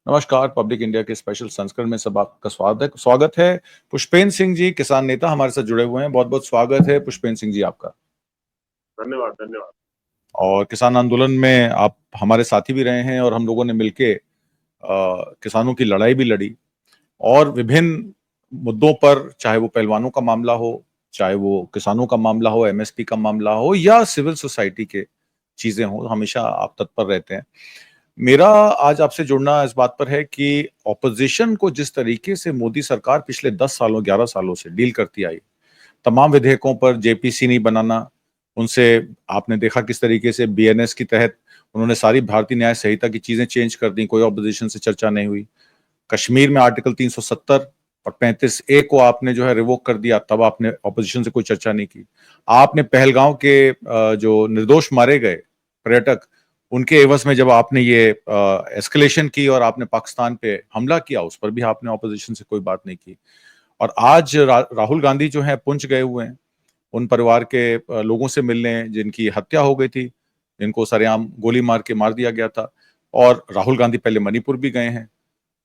नमस्कार। Public India के special संस्करण में सब आपका स्वागत है। पुष्पेंद्र सिंह जी किसान नेता हमारे साथ जुड़े हुए हैं। बहुत बहुत स्वागत है पुष्पेंद्र सिंह जी आपका। धन्यवाद धन्यवाद। और किसान आंदोलन में आप हमारे साथी भी रहे हैं और हम लोगों ने मिलके किसानों की लड़ाई भी लड़ी और विभिन्न मुद्दों पर, चाहे वो पहलवानों का मामला हो, चाहे वो किसानों का मामला हो, एमएसपी का मामला हो या सिविल सोसाइटी के चीजें हो, हमेशा आप तत्पर रहते हैं। मेरा आज आपसे जुड़ना इस बात पर है कि ऑपोजिशन को जिस तरीके से मोदी सरकार पिछले 10 सालों 11 सालों से डील करती आई, तमाम विधेयकों पर जेपीसी नहीं बनाना, उनसे आपने देखा किस तरीके से बीएनएस के तहत उन्होंने सारी भारतीय न्याय संहिता की चीजें चेंज कर दी, कोई ऑपोजिशन से चर्चा नहीं हुई। कश्मीर में आर्टिकल 370 और 35A को आपने जो है रिवोक कर दिया, तब आपने ऑपोजिशन से कोई चर्चा नहीं की। आपने पहलगांव के जो निर्दोष मारे गए पर्यटक, उनके एवज में जब आपने ये एस्केलेशन की और आपने पाकिस्तान पे हमला किया, उस पर भी आपने ऑपोजिशन से कोई बात नहीं की। और आज राहुल गांधी जो है पुंछ गए हुए हैं उन परिवार के लोगों से मिलने जिनकी हत्या हो गई थी, जिनको सरेआम गोली मार के मार दिया गया था। और राहुल गांधी पहले मणिपुर भी गए हैं।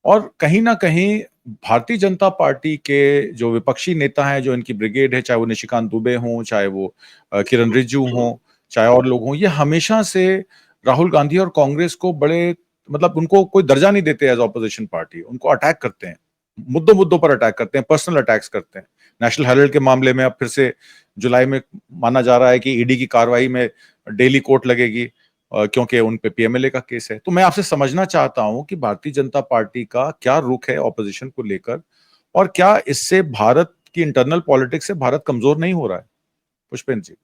और कहीं ना कहीं भारतीय जनता पार्टी के जो विपक्षी नेता हैं, जो इनकी ब्रिगेड है, चाहे वो निशिकांत दुबे हों, चाहे वो किरण रिजिजू हों, चाहे और लोग हों, ये हमेशा से राहुल गांधी और कांग्रेस को बड़े, मतलब उनको कोई दर्जा नहीं देते एज ऑपोजिशन पार्टी। उनको अटैक करते हैं, मुद्दों मुद्दों पर अटैक करते हैं, पर्सनल अटैक्स करते हैं। नेशनल हेराल्ड के मामले में अब फिर से जुलाई में माना जा रहा है कि ईडी की कार्रवाई में डेली कोर्ट लगेगी, क्योंकि उन पे पीएमएलए का केस है। तो मैं आपसे समझना चाहता हूं कि भारतीय जनता पार्टी का क्या रुख है ऑपोजिशन को लेकर, और क्या इससे भारत की इंटरनल पॉलिटिक्स से भारत कमजोर नहीं हो रहा है? पुष्पेंद्र जी।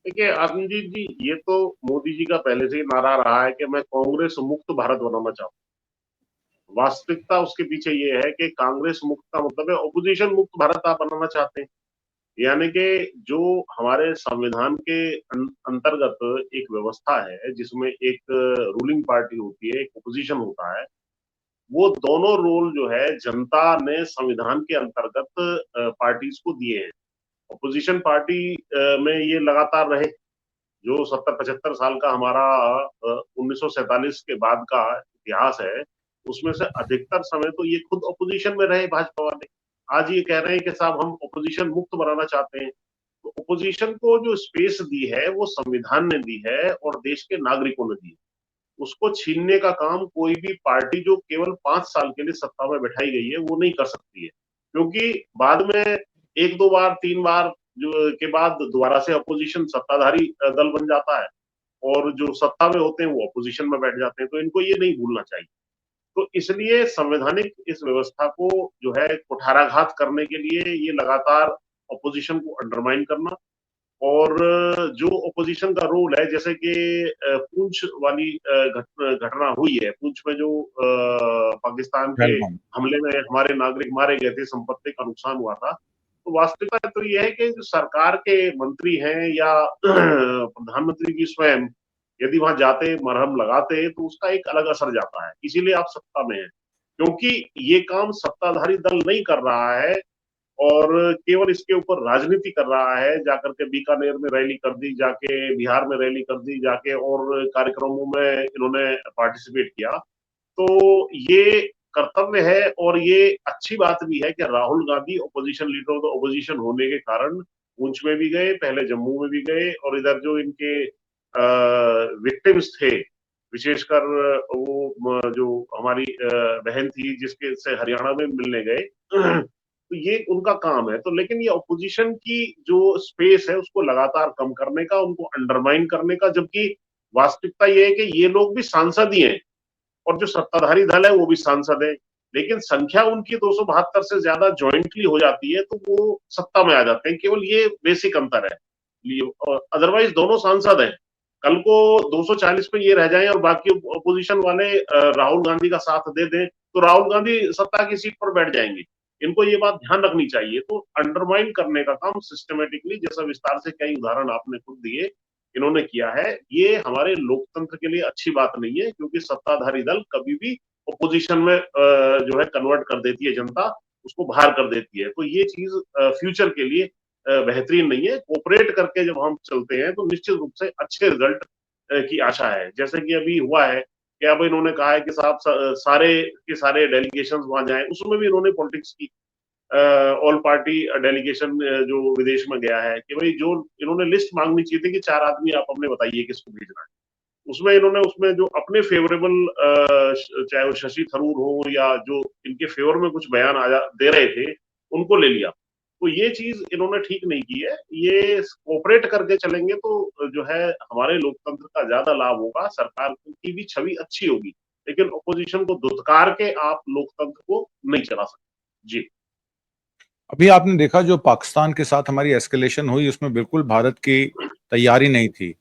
देखिए आत्मजीत जी, ये तो मोदी जी का पहले से ही नारा रहा है कि मैं कांग्रेस मुक्त भारत बनाना चाहता हूँ। वास्तविकता उसके पीछे ये है कि कांग्रेस मुक्त का मतलब है ऑपोजिशन मुक्त भारत आप बनाना चाहते हैं। यानी कि जो हमारे संविधान के अंतर्गत एक व्यवस्था है जिसमें एक रूलिंग पार्टी होती है, एक ओपोजिशन होता है, वो दोनों रोल जो है जनता ने संविधान के अंतर्गत पार्टीज को दिए हैं। ओपोजिशन पार्टी में ये लगातार रहे। जो 70-75 साल का हमारा 1947 के बाद का इतिहास है, उसमें से अधिकतर समय तो ये खुद अपोजिशन में रहे भाजपा वाले। आज ये कह रहे हैं कि साहब हम अपोजिशन मुक्त बनाना चाहते हैं। तो अपोजिशन को जो स्पेस दी है वो संविधान ने दी है और देश के नागरिकों ने दी है। उसको छीनने का काम कोई भी पार्टी जो केवल 5 साल के लिए सत्ता में बैठाई गई है वो नहीं कर सकती है, क्योंकि बाद में एक दो बार तीन बार जो के बाद दोबारा से अपोजिशन सत्ताधारी दल बन जाता है और जो सत्ता में होते हैं वो अपोजिशन में बैठ जाते हैं। तो इनको ये नहीं भूलना चाहिए। तो इसलिए संवैधानिक इस व्यवस्था को जो है कुठाराघात करने के लिए ये लगातार अपोजिशन को अंडरमाइन करना और जो ओपोजिशन का रोल है, जैसे कि पुंछ वाली घटना हुई है, पुंछ में जो पाकिस्तान के पहलगाम। हमले में हमारे नागरिक मारे गए थे, संपत्ति का नुकसान हुआ था। तो वास्तविकता तो यह है कि जो सरकार के मंत्री हैं या प्रधानमंत्री जी स्वयं यदि वहां जाते, मरहम लगाते, तो उसका एक अलग असर जाता है। इसीलिए आप सत्ता में हैं, क्योंकि ये काम सत्ताधारी दल नहीं कर रहा है और केवल इसके ऊपर राजनीति कर रहा है। जाकर के बीकानेर में रैली कर दी, जाके बिहार में रैली कर दी, जाके और कार्यक्रमों में इन्होंने पार्टिसिपेट किया। तो ये कर्तव्य है और ये अच्छी बात भी है कि Rahul Gandhi opposition leader of the opposition होने के कारण पुंछ में भी गए, पहले जम्मू में भी गए और इधर जो इनके विक्टिम्स थे, विशेषकर वो जो हमारी बहन थी जिसके से हरियाणा में मिलने गए, तो ये उनका काम है। तो लेकिन ये ऑपोजिशन की जो स्पेस है उसको लगातार कम करने का, उनको अंडरमाइन करने का, जबकि वास्तविकता ये है कि ये लोग भी सांसद ही हैं और जो सत्ताधारी दल है वो भी सांसद है, लेकिन संख्या उनकी 272 से ज्यादा ज्वाइंटली हो जाती है तो वो सत्ता में आ जाते हैं। केवल ये बेसिक अंतर है, अदरवाइज दोनों सांसद हैं। कल को 240 पे ये रह जाएं और बाकी अपोजिशन वाले राहुल गांधी का साथ दे दें तो राहुल गांधी सत्ता की सीट पर बैठ जाएंगे। इनको ये बात ध्यान रखनी चाहिए। तो अंडरमाइन करने का काम सिस्टमेटिकली, जैसा विस्तार से कई उदाहरण आपने खुद दिए, इन्होंने किया है। ये हमारे लोकतंत्र के लिए अच्छी बात नहीं है, क्योंकि सत्ताधारी दल कभी भी ओपोजिशन में जो है कन्वर्ट कर देती है, जनता उसको बाहर कर देती है। तो ये चीज फ्यूचर के लिए बेहतरीन नहीं है। कोऑपरेट करके जब हम चलते हैं तो निश्चित रूप से अच्छे रिजल्ट की आशा है। जैसे कि अभी हुआ है कि अब इन्होंने कहा है कि साहब सारे के सारे डेलीगेशंस वहां जाएं, उसमें भी इन्होंने पॉलिटिक्स की। ऑल पार्टी डेलीगेशन जो विदेश में गया है कि भाई जो इन्होंने लिस्ट मांगनी चाहिए थी कि 4 आदमी आप अपने बताइए किसको भेजना है, उसमें इन्होंने उसमें जो अपने फेवरेबल चाहे वो शशि थरूर हो या जो इनके फेवर में कुछ बयान आया दे रहे थे, उनको ले लिया। तो ये चीज इन्होंने ठीक नहीं की है। ये कोऑपरेट करके चलेंगे तो जो है हमारे लोकतंत्र का ज्यादा लाभ होगा, सरकार की भी छवि अच्छी होगी, लेकिन ऑपोजिशन को धुतकार के आप लोकतंत्र को नहीं चला सकते। जी। अभी आपने देखा जो पाकिस्तान के साथ हमारी एस्केलेशन हुई, उसमें बिल्कुल भारत की तैयारी नहीं थी।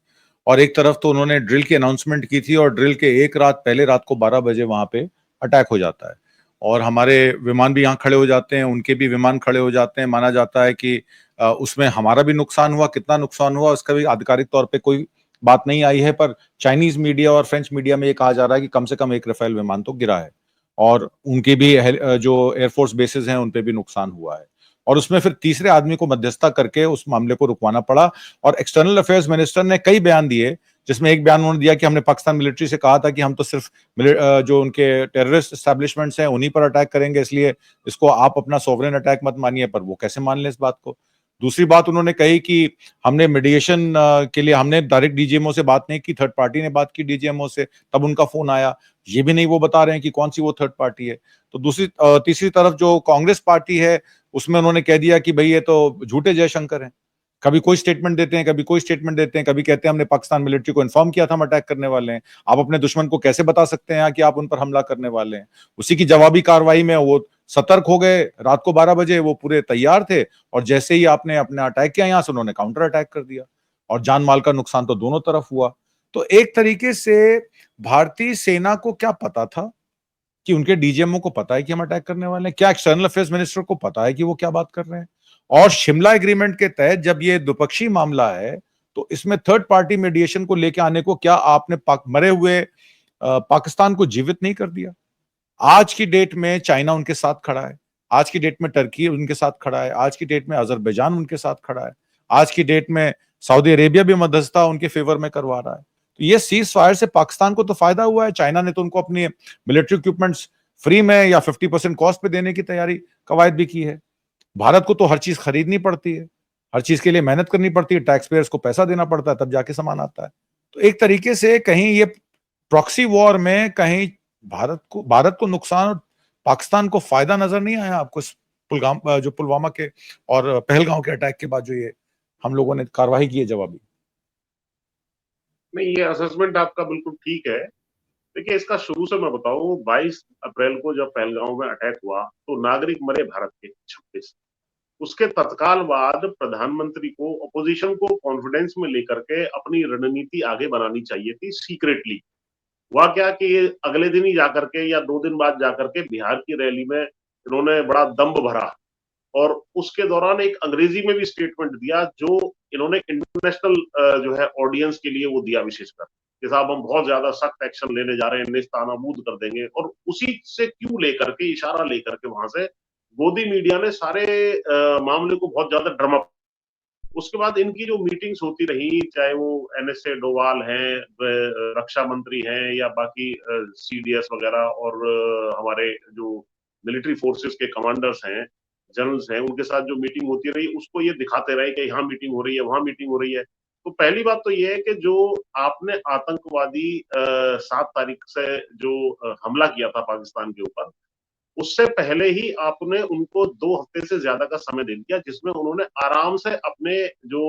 और एक तरफ तो उन्होंने ड्रिल की अनाउंसमेंट की थी और ड्रिल के एक रात पहले रात को 12 बजे वहां पे अटैक हो जाता है और हमारे विमान भी यहाँ खड़े हो जाते हैं, उनके भी विमान खड़े हो जाते हैं। माना जाता है कि उसमें हमारा भी नुकसान हुआ, कितना नुकसान हुआ उसका भी आधिकारिक तौर पे कोई बात नहीं आई है, पर चाइनीज मीडिया और फ्रेंच मीडिया में ये कहा जा रहा है कि कम से कम एक राफेल विमान तो गिरा है और उनके भी जो एयरफोर्स बेसिस हैं उन पे भी नुकसान हुआ है। और उसमें फिर तीसरे आदमी को मध्यस्थता करके उस मामले को रुकवाना पड़ा और एक्सटर्नल अफेयर्स मिनिस्टर ने कई बयान दिए, जिसमें एक बयान उन्होंने दिया कि हमने पाकिस्तान मिलिट्री से कहा था कि हम तो सिर्फ जो उनके टेररिस्ट एस्टैब्लिशमेंट्स हैं उन्हीं पर अटैक करेंगे, इसलिए इसको आप अपना सोवरेन अटैक मत मानिए। पर वो कैसे मान लें इस बात को। दूसरी बात उन्होंने कही कि हमने मीडिएशन के लिए हमने डायरेक्ट डीजीएमओ से बात नहीं की, थर्ड पार्टी ने बात की डीजीएमओ से, तब उनका फोन आया। ये भी नहीं वो बता रहे हैं कि कौन सी वो थर्ड पार्टी है। तो तीसरी तरफ जो कांग्रेस पार्टी है उसमें उन्होंने कह दिया कि भाई ये तो झूठे जयशंकर हैं। कभी कोई स्टेटमेंट देते हैं, कभी कोई स्टेटमेंट देते हैं, कभी कहते हैं हमने पाकिस्तान मिलिट्री को इन्फॉर्म किया था हम अटैक करने वाले हैं। आप अपने दुश्मन को कैसे बता सकते हैं कि आप उन पर हमला करने वाले हैं। उसी की जवाबी कार्रवाई में वो सतर्क हो गए। रात को 12 बजे वो पूरे तैयार थे और जैसे ही आपने अपना अटैक किया यहां से, उन्होंने काउंटर अटैक कर दिया और जान माल का नुकसान तो दोनों तरफ हुआ। तो एक तरीके से भारतीय सेना को क्या पता था कि उनके डीजीएमओ को पता है कि हम अटैक करने वाले हैं? क्या एक्सटर्नल अफेयर्स मिनिस्टर को पता है कि वो क्या बात कर रहे हैं? और शिमला एग्रीमेंट के तहत जब ये द्विपक्षीय मामला है तो इसमें थर्ड पार्टी मीडिएशन को लेकर आने को क्या आपने मरे हुए पाकिस्तान को जीवित नहीं कर दिया? आज की डेट में चाइना उनके साथ खड़ा है, आज की डेट में टर्की उनके साथ खड़ा है, आज की डेट में अजरबैजान उनके साथ खड़ा है, आज की डेट में सऊदी अरेबिया भी मध्यस्थता उनके फेवर में करवा रहा है। तो ये सीज फायर से पाकिस्तान को तो फायदा हुआ है। चाइना ने तो उनको अपनी मिलिट्री इक्विपमेंट्स फ्री में या 50% कॉस्ट पे देने की तैयारी कवायद भी की है। भारत को तो हर चीज खरीदनी पड़ती है, हर चीज के लिए मेहनत करनी पड़ती है, टैक्स पेयर्स को पैसा देना पड़ता है, तब जाके सामान आता है। तो एक तरीके से कहीं ये प्रॉक्सी वॉर में कहीं भारत को नुकसान और पाकिस्तान को फायदा नजर नहीं आया आपको इस जो पुलवामा के और पहलगांव के अटैक के बाद जो ये हम लोगों ने कार्रवाई की है जवाबी? नहीं, ये असेसमेंट आपका बिल्कुल ठीक है। देखिए, इसका शुरू से मैं बताऊं, 22 अप्रैल को जब पहलगांव में अटैक हुआ तो नागरिक मरे भारत के 26। उसके तत्काल बाद प्रधानमंत्री को अपोजिशन को कॉन्फिडेंस में लेकर के अपनी रणनीति आगे बनानी चाहिए थी सीक्रेटली। हुआ क्या कि ये अगले दिन ही जाकर के या 2 दिन बाद जाकर के बिहार की रैली में इन्होंने बड़ा दम्भ भरा और उसके दौरान एक अंग्रेजी में भी स्टेटमेंट दिया जो इन्होंने इंटरनेशनल जो है ऑडियंस के लिए वो दिया विशेषकर कि साहब हम बहुत ज्यादा सख्त एक्शन लेने जा रहे हैं, नेस्तनाबूद कर देंगे। और उसी से क्यों लेकर के इशारा लेकर के वहां से गोदी मीडिया ने सारे मामले को बहुत ज्यादा ड्रम अप। उसके बाद इनकी जो मीटिंग्स होती रही, चाहे वो एनएसए डोवाल हैं, रक्षा मंत्री हैं या बाकी सीडीएस वगैरह और हमारे जो मिलिट्री फोर्सेस के कमांडर्स हैं, जनरल्स हैं, उनके साथ जो मीटिंग होती रही उसको ये दिखाते रहे कि यहाँ मीटिंग हो रही है, वहां मीटिंग हो रही है। तो पहली बात तो ये है कि जो आपने आतंकवादी 7 तारीख से जो हमला किया था पाकिस्तान के ऊपर, उससे पहले ही आपने उनको 2 हफ्ते से ज्यादा का समय दे दिया जिसमें उन्होंने आराम से अपने जो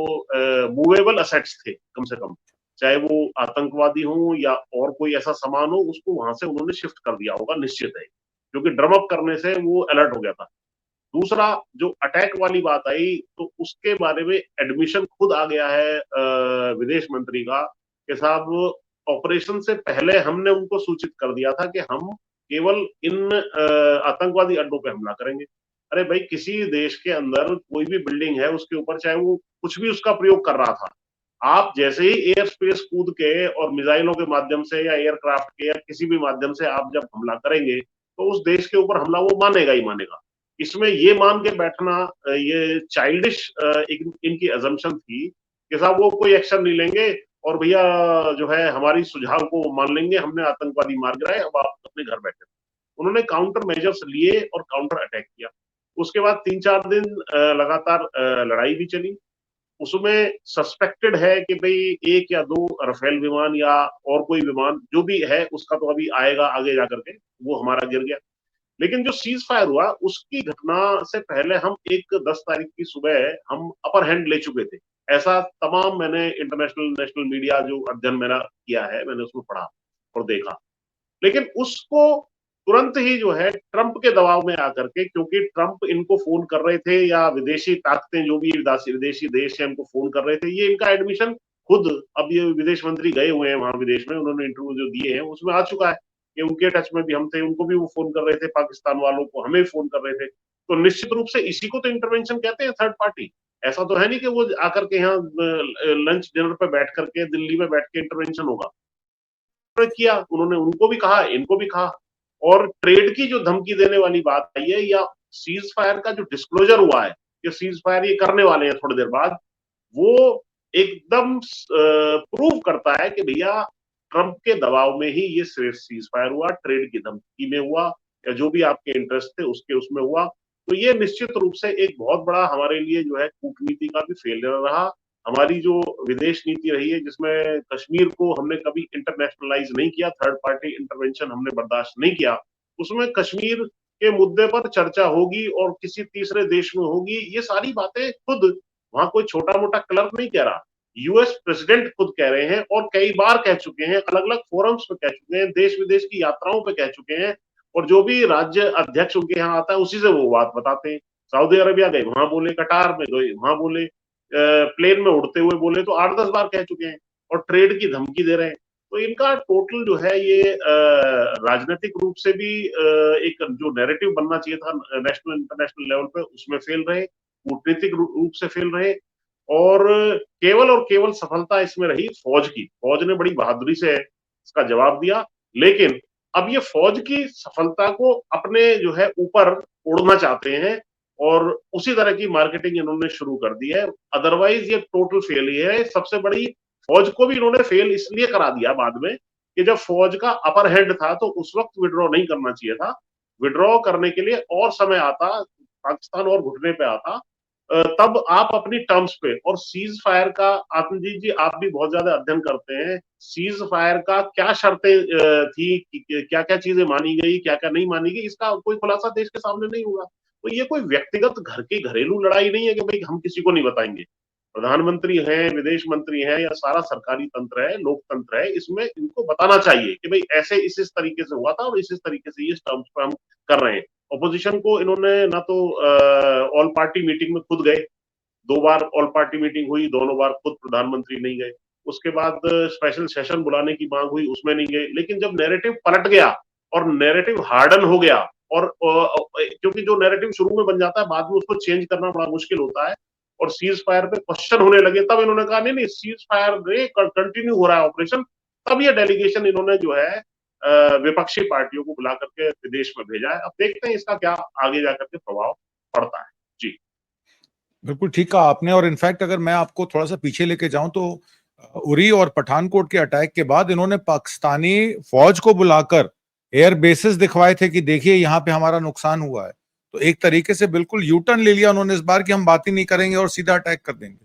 मूवेबल असेट्स थे कम से कम, चाहे वो आतंकवादी हो या और कोई ऐसा सामान हो, उसको वहां से उन्होंने शिफ्ट कर दिया होगा निश्चित है, क्योंकि ड्रम अप करने से वो अलर्ट हो गया था। दूसरा, जो अटैक वाली बात आई तो उसके बारे में एडमिशन खुद आ गया है विदेश मंत्री का कि साहब ऑपरेशन से पहले हमने उनको सूचित कर दिया था कि हम केवल इन आतंकवादी अड्डों पे हमला करेंगे। अरे भाई, किसी देश के अंदर कोई भी बिल्डिंग है उसके ऊपर चाहे वो कुछ भी उसका प्रयोग कर रहा था, आप जैसे ही एयर स्पेस कूद के और मिसाइलों के माध्यम से या एयरक्राफ्ट के या किसी भी माध्यम से आप जब हमला करेंगे तो उस देश के ऊपर हमला वो मानेगा ही मानेगा। इसमें ये मान के बैठना ये चाइल्डिश इनकी अजम्पशन थी कि साहब वो कोई एक्शन नहीं लेंगे, और भैया जो है हमारी सुझाव को मान लेंगे, हमने आतंकवादी मार गिराए, अब आप अपने घर बैठे। उन्होंने काउंटर मेजर्स लिए और काउंटर अटैक किया। उसके बाद 3-4 दिन लगातार लड़ाई भी चली। उसमें सस्पेक्टेड है कि भाई 1 या 2 राफेल विमान या और कोई विमान जो भी है उसका तो अभी आएगा आगे जाकर के, वो हमारा गिर गया। लेकिन जो सीज फायर हुआ उसकी घटना से पहले हम एक 10 तारीख की सुबह हम अपर हैंड ले चुके थे। ऐसा तमाम मैंने इंटरनेशनल नेशनल मीडिया जो अध्ययन मेरा किया है मैंने उसमें पढ़ा और देखा। लेकिन उसको तुरंत ही जो है ट्रंप के दबाव में आकर के, क्योंकि ट्रंप इनको फोन कर रहे थे या विदेशी ताकतें जो भी विदेशी देश है इनको फोन कर रहे थे, ये इनका एडमिशन खुद, अब ये विदेश मंत्री गए हुए हैं वहां विदेश में, उन्होंने इंटरव्यू जो दिए हैं उसमें आ चुका है कि उनके टच में भी हम थे, उनको भी वो फोन कर रहे थे, पाकिस्तान वालों को हमें फोन कर रहे थे। तो निश्चित रूप से इसी को तो इंटरवेंशन कहते हैं, थर्ड पार्टी। ऐसा तो है नहीं कि वो आकर के यहाँ लंच डिनर पे बैठ करके दिल्ली में बैठ के इंटरवेंशन होगा। किया उन्होंने, उनको भी कहा इनको भी कहा। और ट्रेड की जो धमकी देने वाली बात आई है या सीज फायर का जो डिस्क्लोजर हुआ है कि सीज फायर ये करने वाले हैं थोड़ी देर बाद, वो एकदम प्रूव करता है कि भैया ट्रंप के दबाव में ही ये सीज फायर हुआ, ट्रेड की धमकी में हुआ या जो भी आपके इंटरेस्ट थे उसके उसमें हुआ। तो ये निश्चित रूप से एक बहुत बड़ा हमारे लिए जो है कूटनीति का भी फेलियर रहा। हमारी जो विदेश नीति रही है जिसमें कश्मीर को हमने कभी इंटरनेशनलाइज नहीं किया, थर्ड पार्टी इंटरवेंशन हमने बर्दाश्त नहीं किया, उसमें कश्मीर के मुद्दे पर चर्चा होगी और किसी तीसरे देश में होगी, ये सारी बातें खुद वहां कोई छोटा मोटा क्लर्क नहीं कह रहा, यूएस प्रेसिडेंट खुद कह रहे हैं और कई बार कह चुके हैं, अलग अलग फोरम्स पे कह चुके हैं, देश विदेश की यात्राओं पे कह चुके हैं। और जो भी राज्य अध्यक्ष उनके यहाँ आता है उसी से वो बात बताते हैं। सऊदी अरबिया गए वहां बोले, कटार में गए वहां बोले, प्लेन में उड़ते हुए बोले, तो 8-10 बार कह चुके हैं और ट्रेड की धमकी दे रहे हैं। तो इनका टोटल जो है ये राजनीतिक रूप से भी एक जो नैरेटिव बनना चाहिए था नेशनल इंटरनेशनल लेवल पे उसमें फेल रहे, कूटनीतिक रूप से फेल रहे। और केवल सफलता इसमें रही फौज की, फौज ने बड़ी बहादुरी से इसका जवाब दिया। लेकिन अब ये फौज की सफलता को अपने जो है ऊपर उड़ना चाहते हैं और उसी तरह की मार्केटिंग इन्होंने शुरू कर दी है। अदरवाइज ये टोटल फेल ही है। सबसे बड़ी, फौज को भी इन्होंने फेल इसलिए करा दिया बाद में कि जब फौज का अपर हैंड था तो उस वक्त विड्रॉ नहीं करना चाहिए था। विड्रॉ करने के लिए और समय आता, पाकिस्तान और घुटने पे आता, तब आप अपनी टर्म्स पे। और सीज फायर का, आत्मजीत जी आप भी बहुत ज्यादा अध्ययन करते हैं, सीज फायर का क्या शर्तें थी, क्या क्या चीजें मानी गई, क्या क्या नहीं मानी गई, इसका कोई खुलासा देश के सामने नहीं हुआ। तो ये कोई व्यक्तिगत घर की घरेलू लड़ाई नहीं है कि भाई हम किसी को नहीं बताएंगे। प्रधानमंत्री हैं, विदेश मंत्री हैं या सारा सरकारी तंत्र है, लोकतंत्र है, इसमें इनको बताना चाहिए कि भाई ऐसे इस तरीके से हुआ था और इस तरीके से इस टर्म्स पर हम कर रहे हैं। ऑपोजिशन को इन्होंने ना तो ऑल पार्टी मीटिंग में खुद गए, 2 बार ऑल पार्टी मीटिंग हुई, दोनों बार खुद प्रधानमंत्री नहीं गए। उसके बाद स्पेशल सेशन बुलाने की मांग हुई, उसमें नहीं गए। लेकिन जब नैरेटिव पलट गया और नैरेटिव हार्डन हो गया, और क्योंकि जो नैरेटिव शुरू में बन जाता है बाद में उसको चेंज करना बड़ा मुश्किल होता है, और सीज फायर पे क्वेश्चन होने लगे, तब इन्होंने कहा नहीं नहीं सीज फायर कंटिन्यू हो रहा है ऑपरेशन। तब ये डेलीगेशन इन्होंने जो है विपक्षी पार्टियों को बुला करके विदेश में भेजा है। अब देखते हैं इसका क्या आगे जाकर के प्रभाव पड़ता है। जी बिल्कुल ठीक कहा आपने। और इनफैक्ट अगर मैं आपको थोड़ा सा पीछे लेके जाऊं तो उरी और पठानकोट के अटैक के बाद इन्होंने पाकिस्तानी फौज को बुलाकर एयर बेसिस दिखवाए थे कि देखिए यहाँ पे हमारा नुकसान हुआ है। तो एक तरीके से बिल्कुल यू टर्न ले लिया उन्होंने इस बार कि हम बात ही नहीं करेंगे और सीधा अटैक कर देंगे।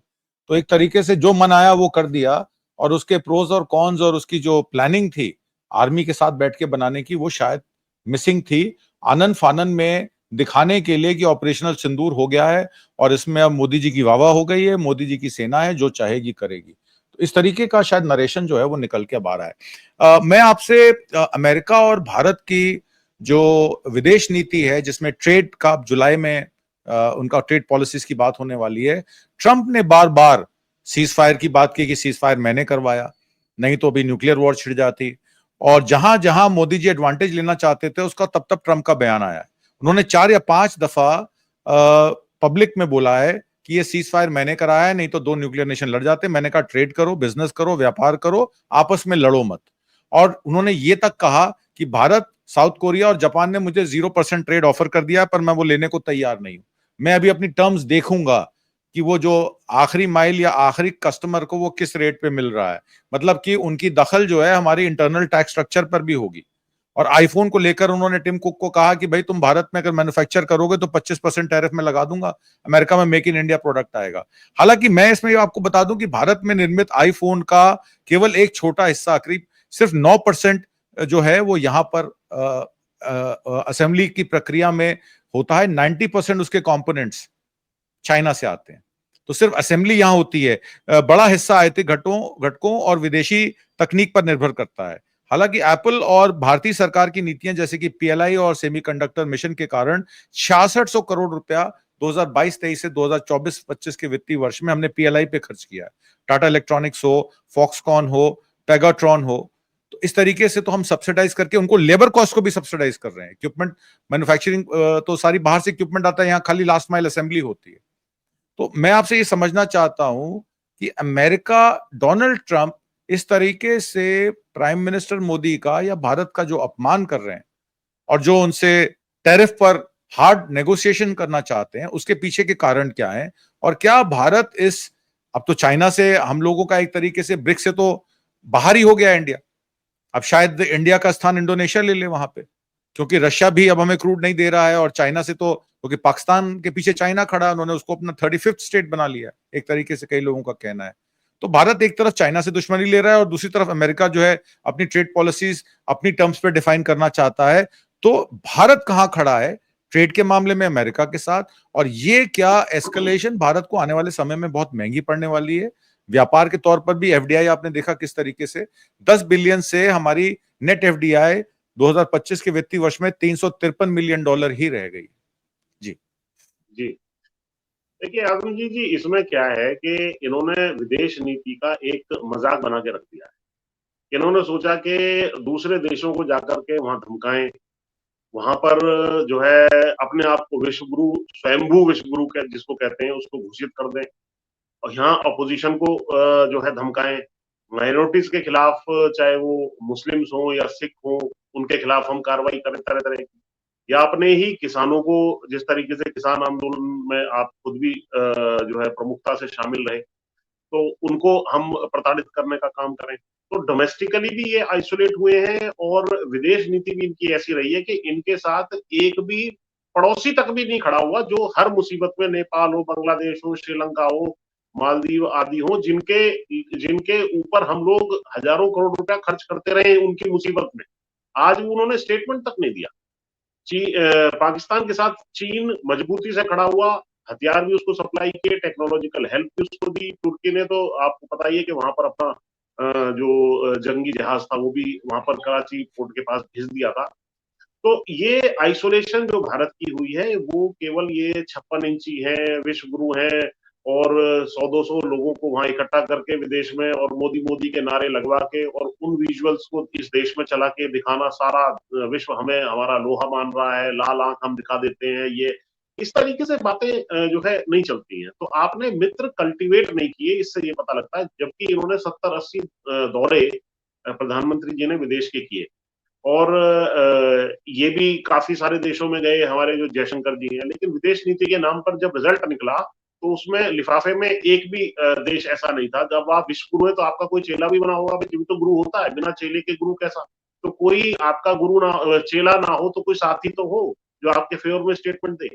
तो एक तरीके से जो मन आया वो कर दिया, और उसके प्रोज और कॉन्स और उसकी जो प्लानिंग थी आर्मी के साथ बैठ के बनाने की, वो शायद मिसिंग थी। आनन फानन में दिखाने के लिए कि ऑपरेशनल सिंदूर हो गया है और इसमें अब मोदी जी की वाह हो गई है, मोदी जी की सेना है, जो चाहेगी करेगी। तो इस तरीके का शायद नरेशन जो है वो निकल के बाहर आया। मैं आपसे अमेरिका और भारत की जो विदेश नीति है जिसमें ट्रेड का जुलाई में उनका ट्रेड पॉलिसीज की बात होने वाली है, ट्रंप ने बार बार सीज फायर की बात की कि सीज फायर मैंने करवाया, नहीं तो अभी न्यूक्लियर वॉर छिड़ जाती। और जहां जहां मोदी जी एडवांटेज लेना चाहते थे उसका तब तब ट्रंप का बयान आया। उन्होंने 4 या 5 दफा पब्लिक में बोला है कि ये सीज फायर मैंने कराया है, नहीं तो 2 न्यूक्लियर नेशन लड़ जाते। मैंने कहा ट्रेड करो, बिजनेस करो, व्यापार करो, आपस में लड़ो मत। और उन्होंने ये तक कहा कि भारत, साउथ कोरिया और जापान ने मुझे 0% ट्रेड ऑफर कर दिया, पर मैं वो लेने को तैयार नहीं हूं, मैं अभी अपनी टर्म्स देखूंगा कि वो जो आखिरी माइल या आखिरी कस्टमर को वो किस रेट पे मिल रहा है। मतलब कि उनकी दखल जो है हमारी इंटरनल टैक्स स्ट्रक्चर पर भी होगी। और आईफोन को लेकर उन्होंने टिम कुक को कहा कि भाई तुम भारत में अगर मैन्युफैक्चर करोगे तो 25% टैरिफ में लगा दूंगा, अमेरिका में मेक इन इंडिया प्रोडक्ट आएगा। हालांकि मैं इसमें आपको बता दूं कि भारत में निर्मित आईफोन का केवल एक छोटा हिस्सा, करीब सिर्फ 9% जो है वो यहाँ पर असेंबली की प्रक्रिया में होता है। 90% उसके कंपोनेंट्स चाइना से आते हैं। तो सिर्फ असेंबली यहां होती है, बड़ा हिस्सा आयातित घटकों और विदेशी तकनीक पर निर्भर करता है। हालांकि एप्पल और भारतीय सरकार की नीतियां जैसे कि पीएलआई और सेमीकंडक्टर मिशन के कारण 6600 करोड़ रुपया 2022-23 से 2024-25 के वित्तीय वर्ष में हमने पीएलआई पे खर्च किया है। टाटा इलेक्ट्रॉनिक्स हो, फॉक्सकॉन हो, पेगाट्रॉन हो, तो इस तरीके से तो हम सब्सिडाइज करके उनको लेबर कॉस्ट को भी सब्सिडाइज कर रहे हैं। इक्विपमेंट मैन्युफैक्चरिंग तो सारी बाहर से इक्विपमेंट आता है, यहाँ खाली लास्ट माइल असेंबली होती है। तो मैं आपसे ये समझना चाहता हूं कि अमेरिका, डोनाल्ड ट्रंप इस तरीके से प्राइम मिनिस्टर मोदी का या भारत का जो अपमान कर रहे हैं और जो उनसे टैरिफ पर हार्ड नेगोशिएशन करना चाहते हैं, उसके पीछे के कारण क्या है? और क्या भारत इस, अब तो चाइना से हम लोगों का एक तरीके से ब्रिक्स से तो बाहर ही हो गया इंडिया, अब शायद इंडिया का स्थान इंडोनेशिया ले ले वहां पे, क्योंकि रशिया भी अब हमें क्रूड नहीं दे रहा है और चाइना से तो, क्योंकि पाकिस्तान के पीछे चाइना खड़ा है, उन्होंने उसको अपना 35th स्टेट बना लिया है, एक तरीके से कई लोगों का कहना है। तो भारत एक तरफ चाइना से दुश्मनी ले रहा है और दूसरी तरफ अमेरिका जो है अपनी ट्रेड पॉलिसीज अपनी टर्म्स पे डिफाइन करना चाहता है। तो भारत कहां खड़ा है ट्रेड के मामले में अमेरिका के साथ? और ये क्या एस्केलेशन भारत को आने वाले समय में बहुत महंगी पड़ने वाली है? व्यापार के तौर पर भी एफडीआई आपने देखा किस तरीके से 10 बिलियन से हमारी नेट एफडीआई 2025 के वित्तीय वर्ष में $353 मिलियन ही रह गई। जी जी। देखिए अरुण जी इसमें क्या है कि इन्होंने विदेश नीति का एक मजाक बना के रख दिया है। इन्होंने सोचा कि दूसरे देशों को जाकर के वहां धमकाएं, वहां पर जो है अपने आप को विश्व गुरु, स्वयंभू विश्व गुरु के जिसको कहते हैं उसको घोषित कर दें, और यहाँ अपोजिशन को जो है धमकाएं, माइनॉरिटीज के खिलाफ, चाहे वो मुस्लिम्स हो या सिख हो, उनके खिलाफ हम कार्रवाई करें तरह तरह की, या अपने ही किसानों को, जिस तरीके से किसान आंदोलन में आप खुद भी जो है प्रमुखता से शामिल रहे, तो उनको हम प्रताड़ित करने का काम करें। तो डोमेस्टिकली भी ये आइसोलेट हुए हैं और विदेश नीति भी इनकी ऐसी रही है कि इनके साथ एक भी पड़ोसी तक भी नहीं खड़ा हुआ, जो हर मुसीबत में, नेपाल हो, बांग्लादेश हो, श्रीलंका हो, मालदीव आदि हो, जिनके जिनके ऊपर हम लोग हजारों करोड़ रुपया खर्च करते रहे उनकी मुसीबत में, आज उन्होंने स्टेटमेंट तक नहीं दिया। पाकिस्तान के साथ चीन मजबूती से खड़ा हुआ, हथियार भी उसको सप्लाई किए, टेक्नोलॉजिकल हेल्प भी उसको दी। तुर्की ने तो आपको पता ही है कि वहां पर अपना जो जंगी जहाज था वो भी वहां पर कराची पोर्ट के पास भेज दिया था। तो ये आइसोलेशन जो भारत की हुई है वो केवल ये 56 इंची है, विश्व गुरु है, और 100-200 लोगों को वहां इकट्ठा करके विदेश में और मोदी मोदी के नारे लगवा के और उन विजुअल्स को इस देश में चला के दिखाना, सारा विश्व हमें हमारा लोहा मान रहा है, लाल आंख हम दिखा देते हैं, ये इस तरीके से बातें जो है नहीं चलती हैं। तो आपने मित्र कल्टीवेट नहीं किए, इससे ये पता लगता है। जबकि इन्होंने 70-80 दौरे प्रधानमंत्री जी ने विदेश के किए, और ये भी काफी सारे देशों में गए हमारे जो जयशंकर जी हैं, लेकिन विदेश नीति के नाम पर जब रिजल्ट निकला तो उसमें लिफाफे में एक भी देश ऐसा नहीं था। जब आप विश्व गुरु है तो आपका कोई चेला भी बना होगा, भी तो गुरु होता है, बिना चेले के गुरु कैसा? तो कोई आपका गुरु ना, चेला ना हो तो कोई साथी तो हो जो आपके फेवर में स्टेटमेंट दे।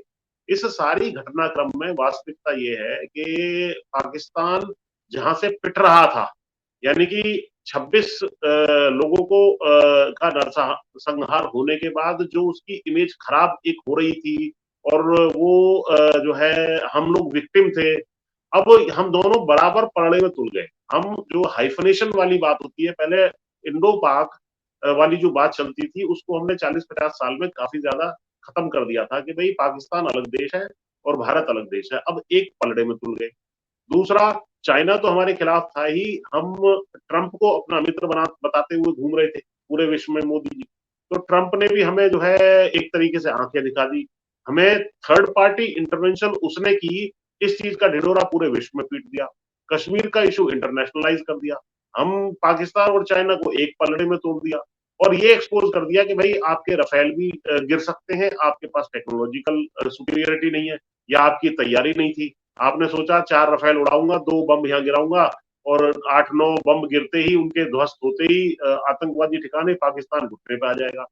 इस सारी घटनाक्रम में वास्तविकता ये है कि पाकिस्तान जहां से पिट रहा था, यानी कि 26 लोगों को का नरसंहार होने के बाद जो उसकी इमेज खराब एक हो रही थी, और वो जो है हम लोग विक्टिम थे, अब हम दोनों बराबर पलड़े में तुल गए। हम जो हाइफनेशन वाली बात होती है, पहले इंडो पाक वाली जो बात चलती थी, उसको हमने 40-50 साल में काफी ज्यादा खत्म कर दिया था कि भाई पाकिस्तान अलग देश है और भारत अलग देश है। अब एक पलड़े में तुल गए। दूसरा, चाइना तो हमारे खिलाफ था ही, हम ट्रंप को अपना मित्र बताते हुए घूम रहे थे पूरे विश्व में, मोदी जी। तो ट्रंप ने भी हमें जो है एक तरीके से आंखें दिखा दी, हमें थर्ड पार्टी इंटरवेंशन उसने की, इस चीज का ढिढोरा पूरे विश्व में पीट दिया, कश्मीर का इशू इंटरनेशनलाइज कर दिया, हम पाकिस्तान और चाइना को एक पलड़े में तोड़ दिया, और ये एक्सपोज कर दिया कि भाई आपके रफेल भी गिर सकते हैं, आपके पास टेक्नोलॉजिकल सुपीरियरिटी नहीं है, या आपकी तैयारी नहीं थी, आपने सोचा 4 रफेल उड़ाऊंगा, 2 बम यहाँ गिराऊंगा, और 8-9 बम गिरते ही, उनके ध्वस्त होते ही आतंकवादी ठिकाने पाकिस्तान घुटने पे आ जाएगा।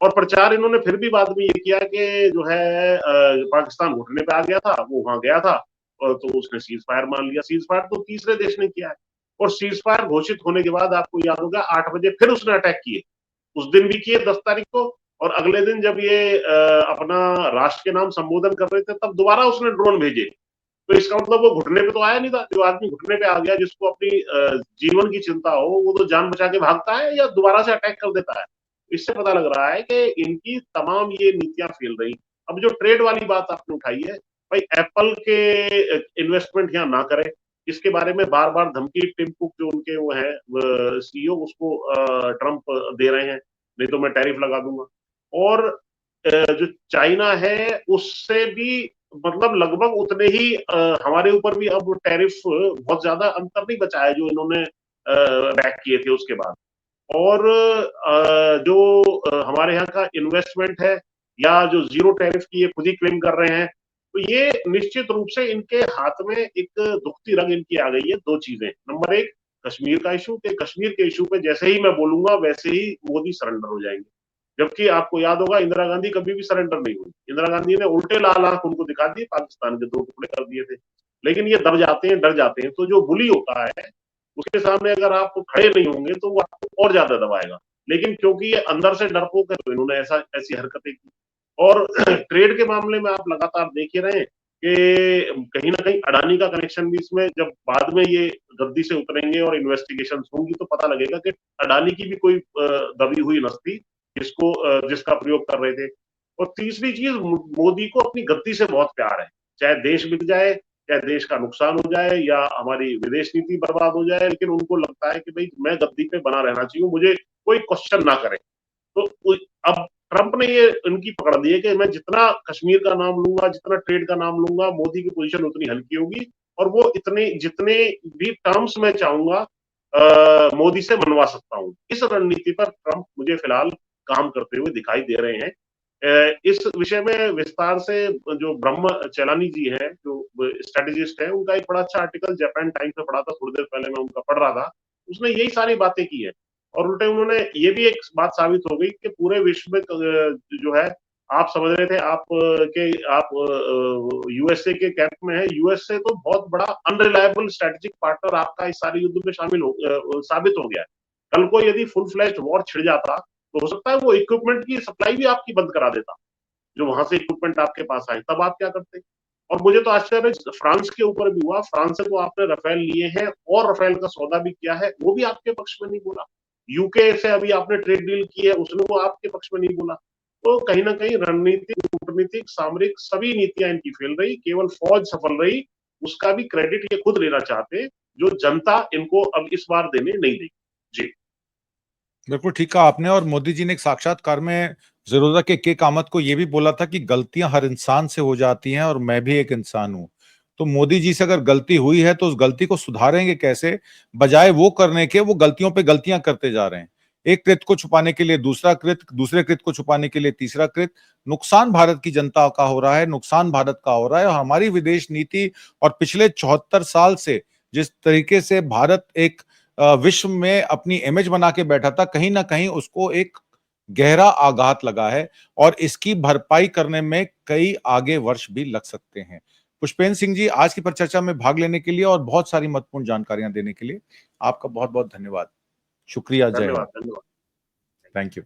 और प्रचार इन्होंने फिर भी बाद में ये किया कि जो है पाकिस्तान घुटने पे आ गया था, वो वहां गया था, और तो उसने सीज फायर मान लिया। सीज फायर तो तीसरे देश ने किया है, और सीज फायर घोषित होने के बाद आपको याद होगा 8 बजे फिर उसने अटैक किए, उस दिन भी किए 10 तारीख को, और अगले दिन जब ये अपना राष्ट्र के नाम संबोधन कर रहे थे तब दोबारा उसने ड्रोन भेजे। तो इसका मतलब वो घुटने पे तो आया नहीं था। जो आदमी घुटने पे आ गया, जिसको अपनी जीवन की चिंता हो, वो तो जान बचा के भागता है या दोबारा से अटैक कर देता है। इससे पता लग रहा है कि इनकी तमाम ये नीतियां फेल रही। अब जो ट्रेड वाली बात आपने उठाई है, भाई एप्पल के इन्वेस्टमेंट यहाँ ना करे, इसके बारे में बार बार धमकी टिम कुक जो उनके वो है सीईओ, उसको ट्रंप दे रहे हैं, नहीं तो मैं टैरिफ लगा दूंगा। और जो चाइना है उससे भी मतलब लगभग उतने ही हमारे ऊपर भी अब टैरिफ, बहुत ज्यादा अंतर नहीं बचा है जो इन्होंने बैक किए थे उसके बाद। और जो हमारे यहाँ का इन्वेस्टमेंट है या जो जीरो टैरिफ की ये खुद ही क्लेम कर रहे हैं, तो ये निश्चित रूप से इनके हाथ में एक दुखती रंग इनकी आ गई है। दो चीजें, नंबर एक कश्मीर का इशू, के कश्मीर के इशू पे जैसे ही मैं बोलूंगा वैसे ही मोदी सरेंडर हो जाएंगे। जबकि आपको याद होगा इंदिरा गांधी कभी भी सरेंडर नहीं हुई। इंदिरा गांधी ने उल्टे लाल आंख उनको दिखा दिए, पाकिस्तान के 2 टुकड़े कर दिए थे। लेकिन ये दब जाते हैं, डर जाते हैं। तो जो बुली होता है उसके सामने अगर आप खड़े नहीं होंगे तो वो आपको और ज्यादा दबाएगा। लेकिन क्योंकि ये अंदर से डरपोक है तो इन्होंने ऐसी हरकतें की। और ट्रेड के मामले में आप लगातार देख ही रहे हैं कि कहीं ना कहीं अडानी का कनेक्शन भी इसमें, जब बाद में ये गद्दी से उतरेंगे और इन्वेस्टिगेशन होंगी तो पता लगेगा कि अडानी की भी कोई दबी हुई नस थी जिसका प्रयोग कर रहे थे। और तीसरी चीज, मोदी को अपनी गद्दी से बहुत प्यार है, चाहे देश बिक जाए, चाहे देश का नुकसान हो जाए या हमारी विदेश नीति बर्बाद हो जाए, लेकिन उनको लगता है कि भाई मैं गद्दी पे बना रहना चाहिए, मुझे कोई क्वेश्चन ना करे। तो अब ट्रंप ने ये इनकी पकड़ दी है कि मैं जितना कश्मीर का नाम लूंगा, जितना ट्रेड का नाम लूंगा, मोदी की पोजीशन उतनी हल्की होगी, और वो इतने जितने भी टर्म्स में चाहूंगा मोदी से मनवा सकता हूं। इस रणनीति पर ट्रंप मुझे फिलहाल काम करते हुए दिखाई दे रहे हैं। इस विषय में विस्तार से जो ब्रह्म चेलानी जी हैं, जो स्ट्रेटेजिस्ट है, उनका एक बड़ा अच्छा आर्टिकल जापान टाइम्स में पढ़ा था थोड़ी देर पहले, मैं उनका पढ़ रहा था। उसने यही सारी बातें की है, और उल्टे उन्होंने ये भी एक बात साबित हो गई कि पूरे विश्व में जो है, आप समझ रहे थे आप यूएसए के कैंप में है, यूएसए तो बहुत बड़ा अनरिलायबल स्ट्रेटेजिक पार्टनर आपका इस सारे युद्ध में साबित हो गया है। कल को यदि फुल फ्लैश्ड वॉर छिड़ जाता तो हो सकता है वो इक्विपमेंट की सप्लाई भी आपकी बंद करा देता, जो वहां से इक्विपमेंट आपके पास आए, तब आप क्या करते। और मुझे तो आश्चर्य फ्रांस के ऊपर भी हुआ, फ्रांस से तो आपने रफेल लिए हैं और रफेल का सौदा भी किया है, वो भी आपके पक्ष में नहीं बोला। यूके से अभी आपने ट्रेड डील की है, उसने वो आपके पक्ष में नहीं बोला। तो कहीं ना कहीं रणनीतिक, कूटनीतिक, सामरिक सभी नीतियां इनकी फेल रही, केवल फौज सफल रही। उसका भी क्रेडिट ये खुद लेना चाहते, जो जनता इनको अब इस बार देने नहीं देगी। जी बिल्कुल ठीक कहा आपने। और मोदी जी ने एक साक्षात्कार में ज़िरोदा के कामत को ये भी बोला था कि गलतियां हर इंसान से हो जाती हैं और मैं भी एक इंसान हूं। तो मोदी जी से अगर गलती हुई है तो उस गलती को सुधारेंगे कैसे, बजाय वो करने के वो गलतियों पे गलतियां करते जा रहे हैं। एक कृत्य को छुपाने के लिए दूसरा कृत्य, दूसरे कृत्य को छुपाने के लिए तीसरा कृत्य। नुकसान भारत की जनता का हो रहा है, नुकसान भारत का हो रहा है। और हमारी विदेश नीति और पिछले 74 साल से जिस तरीके से भारत एक विश्व में अपनी इमेज बना के बैठा था, कहीं ना कहीं उसको एक गहरा आघात लगा है, और इसकी भरपाई करने में कई आगे वर्ष भी लग सकते हैं। पुष्पेंद्र सिंह जी, आज की परिचर्चा में भाग लेने के लिए और बहुत सारी महत्वपूर्ण जानकारियां देने के लिए आपका बहुत बहुत धन्यवाद। शुक्रिया। जय धन्यवाद हिंद। धन्यवाद। Thank you.